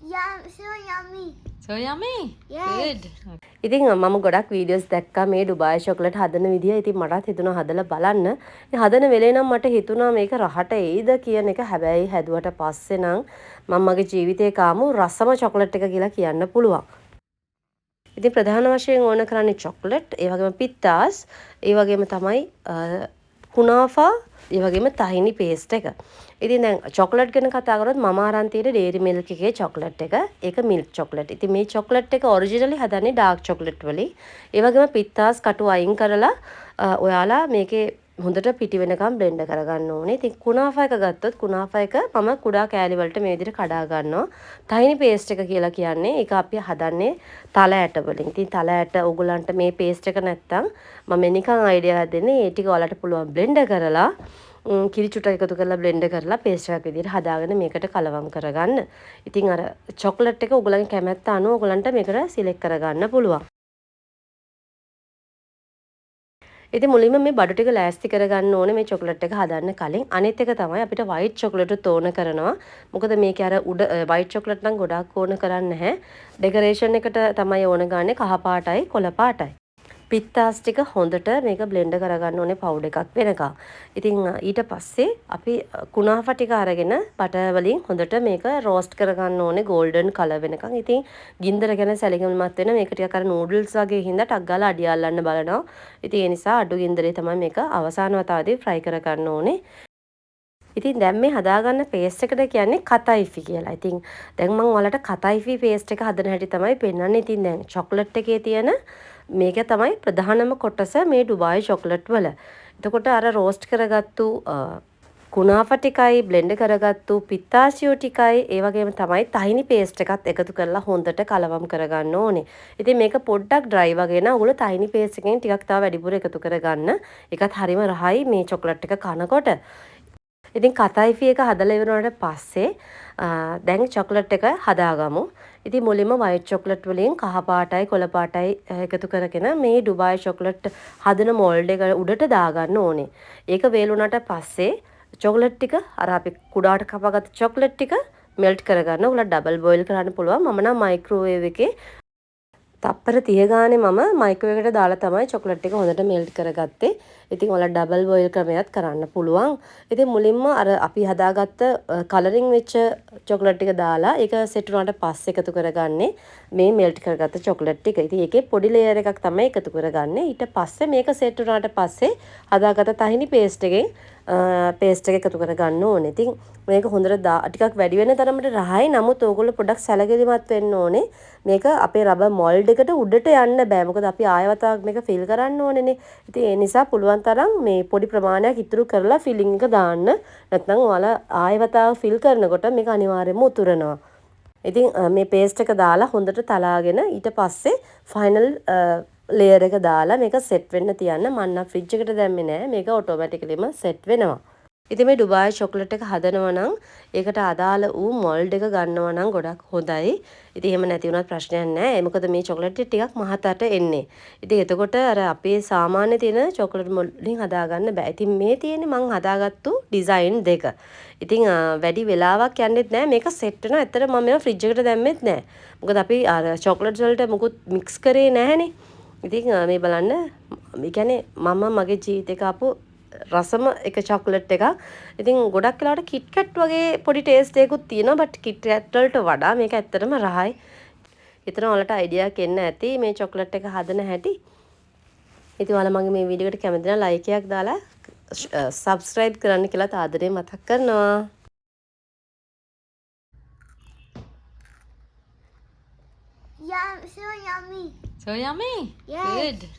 Yeah, so yummy. So yummy. Yes. Good. ඉතින් මම ගොඩක් වීඩියෝස් දැක්කා මේ ඩුබායි චොක්ලට් හදන විදිය. ඉතින් මටත් හිතුණා හදලා බලන්න. ඉතින් හදන වෙලේ නම් මට හිතුණා මේක රහට එයිද කියන එක. හැබැයි හැදුවට පස්සේ නම් මම මගේ ජීවිතේ කාමු රසම චොක්ලට් එක කියලා කියන්න පුළුවන්. ඉතින් ප්‍රධාන වශයෙන් ඕන කරන්නේ චොක්ලට්, ඒ වගේම පිත්තාස්, ඒ වගේම තමයි කුනාෆා, ඒ වගේම තහිනි පේස්ට් එක. ඉතින් දැන් චොක්ලට් ගැන කතා කරොත් මම අරන් තියෙන ඩේරි මිල්ක් එකේ චොක්ලට් එක. ඒක මිල්ක් චොක්ලට්. ඉතින් මේ චොක්ලට් එක ඔරිජිනලි හදන්නේ ඩාර්ක් චොක්ලට් වලින්. ඒ වගේම පිත්තාස් කටු අයින් කරලා ඔයාලා මේකේ හොඳට පිටි වෙනකම් බ්ලෙන්ඩ් කරගන්න ඕනේ. ඉතින් කුනාෆා එක ගත්තොත් කුනාෆා එක මම කුඩා කෑලි වලට මේ විදිහට කඩා ගන්නවා. තහිනි පේස්ට් එක කියලා කියන්නේ ඒක අපි හදන්නේ තල ඇට වලින්. ඉතින් තල ඇට ඕගොල්ලන්ට මේ පේස්ට් එක නැත්තම් මම නිකන් අයිඩියා දෙන්නේ. ඒ ටික ඔයාලට පුළුවන් බ්ලෙන්ඩ් කරලා කිරි චුට්ටක් එකතු කරලා බ්ලෙන්ඩ් කරලා පේස්ට් එකක් විදිහට හදාගෙන මේකට කලවම් කරගන්න. ඉතින් අර චොක්ලට් එක ඕගොල්ලන්ගේ කැමැත්ත අනුව ඕගොල්ලන්ට මේකට සිලෙක්ට් කරගන්න පුළුවන්. ඉතින් මුලින්ම මේ බඩු ටික ලෑස්ති කරගන්න ඕනේ මේ චොක්ලට් එක හදන්න කලින්. අනිත් එක තමයි අපිට වයිට් චොක්ලට් ඕන කරනවා. මොකද මේකේ අර උඩ වයිට් චොක්ලට් නම් ගොඩාක් ඕන කරන්නේ නැහැ. ඩෙකරේෂන් එකට තමයි ඕන ගන්නේ කහ පාටයි කොළ පාටයි. පිත්තාස් ටික හොඳට මේක බ්ලෙන්ඩ් කරගන්න ඕනේ පවුඩර් එකක් වෙනකන්. ඉතින් ඊට පස්සේ අපි කුනාෆා ටික අරගෙන බටර් වලින් හොඳට මේක රෝස්ට් කරගන්න ඕනේ ගෝල්ඩන් කලර් වෙනකන්. ඉතින් ගින්දර ගැන සැලකිලිමත් වෙන මේක ටිකක් අර නූඩල්ස් වගේ හින්දා ටක් ගාලා අඩිය අල්ලන්න බලනවා. ඉතින් ඒ නිසා අඩු ගින්දරේ තමයි මේක අවසාන වතාවේදී ෆ්‍රයි කරගන්න ඕනේ. ඉතින් දැන් මේ හදාගන්න පේස්ට් එකට කියන්නේ කතයිෆි කියලා. ඉතින් දැන් මම ඔයාලට කතයිෆි පේස්ට් එක හදන හැටි තමයි පෙන්වන්නේ. ඉතින් දැන් චොක්ලට් එකේ තියෙන මේක තමයි ප්‍රධානම කොටස මේ ඩුබායි චොක්ලට් වල. එතකොට අර රෝස්ට් කරගත්තු කුනාෆා ටිකයි බ්ලෙන්ඩ් කරගත්තු පිත්තාසියෝ ටිකයි ඒ වගේම තමයි තහිනි පේස්ට් එකත් එකතු කරලා හොඳට කලවම් කරගන්න ඕනේ. ඉතින් මේක පොඩ්ඩක් ඩ්‍රයි වගේ නා ඔයගොල්ලෝ තහිනි පේස්ට් එකෙන් ටිකක් තව වැඩිපුර එකතු කරගන්න. ඒකත් හරිම රහයි මේ චොක්ලට් එක කනකොට. ඉතින් කතයිෆි එක හදලා ඉවරනට පස්සේ දැන් චොක්ලට් එක හදාගමු. ඉතින් මුලින්ම වයිට් චොක්ලට් වලින් කහ පාටයි කොළ පාටයි එකතු කරගෙන මේ ඩුබායි චොක්ලට් හදන මොල්ඩ් එක උඩට දාගන්න ඕනේ. ඒක වේලුණාට පස්සේ චොක්ලට් ටික අර අපි කුඩාට කපගත්ත චොක්ලට් ටික මෙල්ට් කරගන්න. ඔයාලා ඩබල් බොයිල් කරන්න පුළුවන්. මම නම් මයික්‍රෝවේව් එකේ තප්පර 30 ගානේ මම මයික්‍රෝවේව් එකට දාලා තමයි චොක්ලට් එක හොඳට මෙල්ට් කරගත්තේ. ඉතින් ඔයාලා ඩබල් බොයිල් ක්‍රමයක් කරන්න පුළුවන්. ඉතින් මුලින්ම අර අපි හදාගත්ත කලරින් වෙච්ච චොක්ලට් ටික දාලා ඒක සෙට් වුණාට පස්සේ එකතු කරගන්නේ මේ මෙල්ට් කරගත්ත චොක්ලට් ටික. ඉතින් ඒකේ පොඩි ලේයර් එකක් තමයි එකතු කරගන්නේ. ඊට පස්සේ මේක සෙට් වුණාට පස්සේ හදාගත්ත තහිනි පේස්ට් එකෙන් පේස්ට් එක එකතු කරගන්න ඕනේ. ඉතින් මේක හොඳට ටිකක් වැඩි වෙන තරමට රහයි. නමුත් ඕගොල්ලෝ පොඩ්ඩක් සැලකිලිමත් වෙන්න ඕනේ. මේක අපේ රබර් මොල්ඩ් එකට උඩට යන්න බෑ. මොකද අපි ආයවතාවක් මේක ෆිල් කරන්න ඕනේනේ. ඉතින් ඒ නිසා පුළුවන් තරම් මේ පොඩි ප්‍රමාණයක් ඉතුරු කරලා ෆිලිං එක දාන්න. නැත්නම් ඔයාලා ආයවතාව ෆිල් කරනකොට මේක අනිවාර්යයෙන්ම උතුරනවා. ඉතින් මේ පේස්ට් එක දාලා හොඳට තලාගෙන ඊට පස්සේ ෆයිනල් ලේයර් එක දාලා මේක සෙට් වෙන්න තියන්න. මම නම් ෆ්‍රිජ් එකට දැම්මේ නෑ. මේක ඔටෝමැටිකලිම සෙට් වෙනවා. ඉතින් මේ ඩුබායි චොක්ලට් එක හදනවා නම් ඒකට අදාළ වූ මොල්ඩ් එක ගන්නවා නම් ගොඩක් හොඳයි. ඉතින් එහෙම නැති වුණත් ප්‍රශ්නයක් නැහැ. මොකද මේ චොක්ලට් ටිකක් මහතට එන්නේ. ඉතින් එතකොට අර අපේ සාමාන්‍ය තියෙන චොක්ලට් මොල්ඩ් වලින් හදාගන්න බෑ. ඉතින් මේ තියෙන්නේ මං හදාගත්තු ඩිසයින් දෙක. ඉතින් වැඩි වෙලාවක් යන්නෙත් නැහැ. මේක සෙට් වෙනවා. ඇත්තට මම මේවා ෆ්‍රිජ් එකට දැම්මෙත් නැහැ. මොකද අපි අර චොක්ලට් වලට මුකුත් මික්ස් කරේ නැහනේ. ඉතින් මේ බලන්න මේ කියන්නේ මම මගේ ජීවිතේ කාපු රසම එක චොක්ලට් එකක්. ඉතින් ගොඩක් වෙලාවට කිට් කැට් වගේ පොඩි ටේස්ට් එකකුත් තියෙනවා. බට් කිට් කැට් වලට වඩා මේක ඇත්තටම රහයි. හිතන ඔයාලට අයිඩියා එකක් එන්න ඇති මේ චොක්ලට් එක හදන හැටි. ඉතින් ඔයාලා මගේ මේ වීඩියෝ එකට කැමති නම් ලයික් එකක් දාලා සබ්ස්ක්‍රයිබ් කරන්න කියලා ආදරේ මතක් කරනවා. Yeah, so yummy. So yummy. Yes. Good.